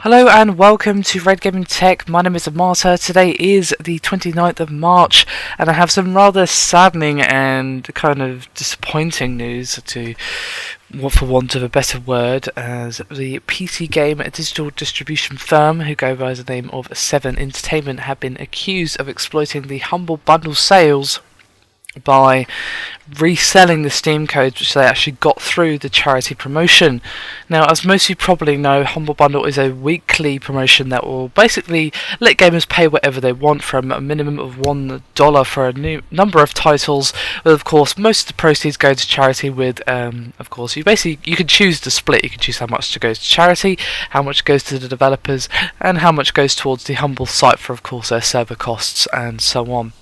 Hello and welcome to Red Gaming Tech. My name is Amata. Today is the 29th of March and I have some rather saddening and kind of disappointing news for want of a better word, as the PC game digital distribution firm who go by the name of 7 Entertainment have been accused of exploiting the Humble Bundle sales by reselling the Steam codes which they actually got through the charity promotion. Now, as most of you probably know, Humble Bundle is a weekly promotion that will basically let gamers pay whatever they want from a minimum of $1 for a new number of titles, but of course most of the proceeds go to charity with, of course, you can choose the split. You can choose how much goes to charity, how much goes to the developers, and how much goes towards the Humble site for, of course, their server costs and so on.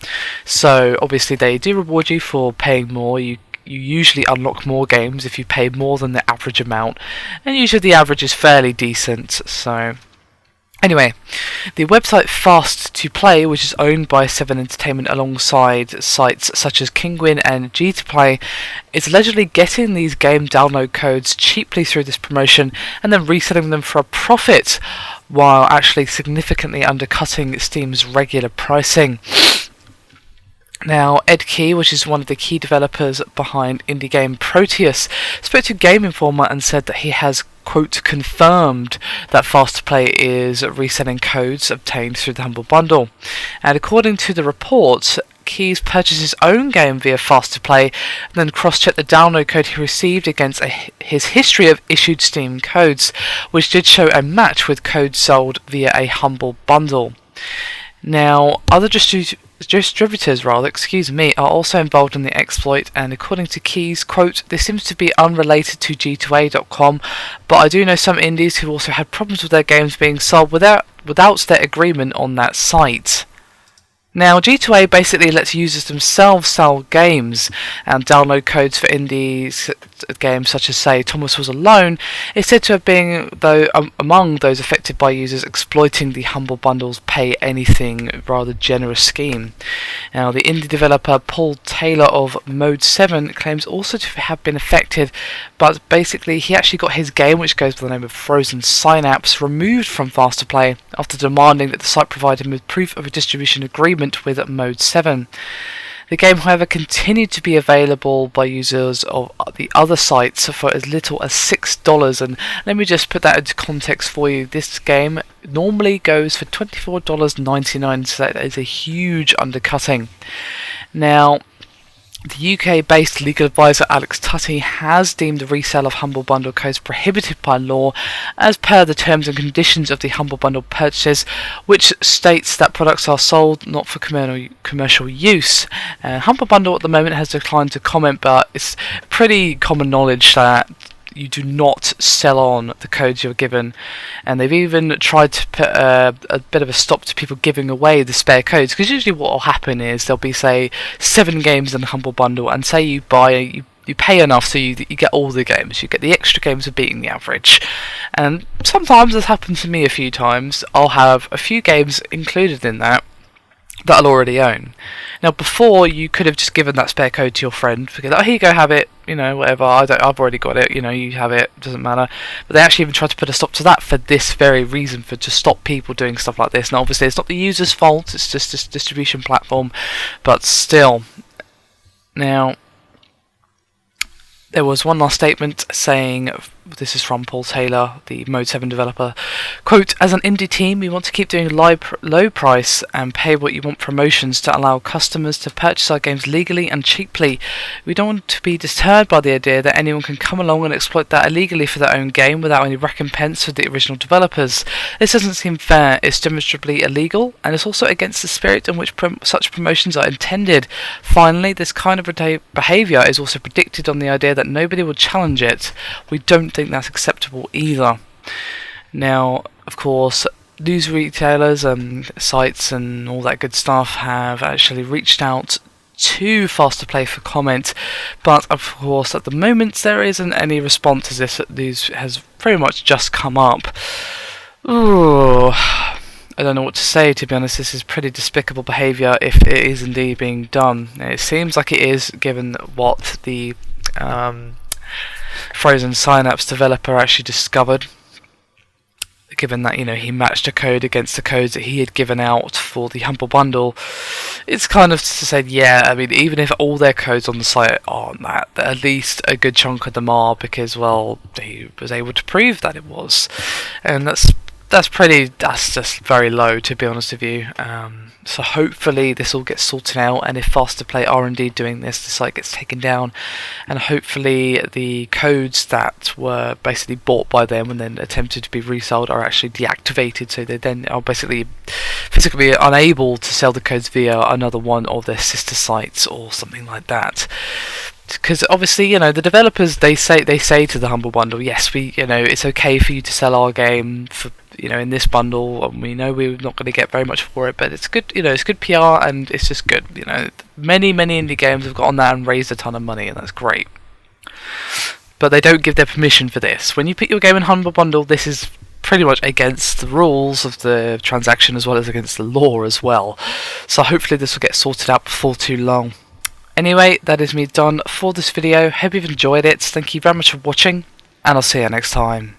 So obviously they do reward you for paying more. You usually unlock more games if you pay more than the average amount, and usually the average is fairly decent. So anyway, the website Fast2Play, which is owned by 7 Entertainment alongside sites such as Kinguin and G2Play, is allegedly getting these game download codes cheaply through this promotion and then reselling them for a profit, while actually significantly undercutting Steam's regular pricing. Now, Ed Key, which is one of the key developers behind indie game Proteus, spoke to Game Informer and said that he has, quote, confirmed that Fast2Play is reselling codes obtained through the Humble Bundle. And according to the report, Key's purchased his own game via Fast2Play and then cross-checked the download code he received against his history of issued Steam codes, which did show a match with codes sold via a Humble Bundle. Now, other distributors are also involved in the exploit, and according to Keys, quote, "This seems to be unrelated to G2A.com, but I do know some indies who also had problems with their games being sold without their agreement on that site." Now, G2A basically lets users themselves sell games, and download codes for indies games such as, say, Thomas Was Alone is said to have been among those affected by users exploiting the Humble Bundle's pay anything rather generous scheme. Now, the indie developer Paul Taylor of Mode 7 claims also to have been affected, but basically he actually got his game, which goes by the name of Frozen Synapse, removed from Fast2Play after demanding that the site provide him with proof of a distribution agreement with Mode 7. The game, however, continued to be available by users of the other sites for as little as $6, and let me just put that into context for you. This game normally goes for $24.99, so that is a huge undercutting. Now, the UK-based legal advisor Alex Tutty has deemed the resale of Humble Bundle codes prohibited by law as per the terms and conditions of the Humble Bundle purchases, which states that products are sold not for commercial use. Humble Bundle at the moment has declined to comment, but it's pretty common knowledge that you do not sell on the codes you're given, and they've even tried to put a bit of a stop to people giving away the spare codes, because usually what will happen is there'll be, say, 7 games in the Humble Bundle, and say you pay enough so you get all the games, you get the extra games for beating the average. And sometimes it's happened to me a few times. I'll have a few games included in that I'll already own. Now, before, you could have just given that spare code to your friend, because, oh, here you go, have it, whatever, I've already got it, you have it, doesn't matter. But they actually even tried to put a stop to that for this very reason, to stop people doing stuff like this. Now, obviously, it's not the user's fault, it's just this distribution platform, but still. Now, there was one last statement saying, this is from Paul Taylor, the Mode 7 developer, quote, "As an indie team, we want to keep doing low price and pay what you want promotions to allow customers to purchase our games legally and cheaply. We don't want to be deterred by the idea that anyone can come along and exploit that illegally for their own game without any recompense for the original developers. This doesn't seem fair, it's demonstrably illegal, and it's also against the spirit in which such promotions are intended. Finally, this kind of behaviour is also predicted on the idea that nobody will challenge it. We don't think that's acceptable either." Now, of course, news retailers and sites and all that good stuff have actually reached out to Fast2Play for comment, but of course at the moment there isn't any response as this news has pretty much just come up. Ooh, I don't know what to say, to be honest. This is pretty despicable behaviour if it is indeed being done. It seems like it is, given what the Frozen Synapse developer actually discovered. given that, you know, he matched a code against the codes that he had given out for the Humble Bundle, it's kind of to say, yeah, I mean, even if all their codes on the site aren't that, at least a good chunk of them are, because, well, he was able to prove that it was. And that's just very low, to be honest with you. So hopefully this all gets sorted out, and if Fast2Play are indeed doing this, the site gets taken down, and hopefully the codes that were basically bought by them and then attempted to be resold are actually deactivated, so they then are basically physically unable to sell the codes via another one of their sister sites or something like that. Because obviously, you know, the developers, they say to the Humble Bundle, yes, it's okay for you to sell our game for, you know, in this bundle, and we know we're not going to get very much for it, but it's good, you know, it's good PR, and it's just good, you know. Many indie games have got on that and raised a ton of money, and that's great. But they don't give their permission for this. When you put your game in Humble Bundle, this is pretty much against the rules of the transaction as well as against the law as well. So hopefully this will get sorted out before too long. Anyway, that is me done for this video. Hope you've enjoyed it. Thank you very much for watching, and I'll see you next time.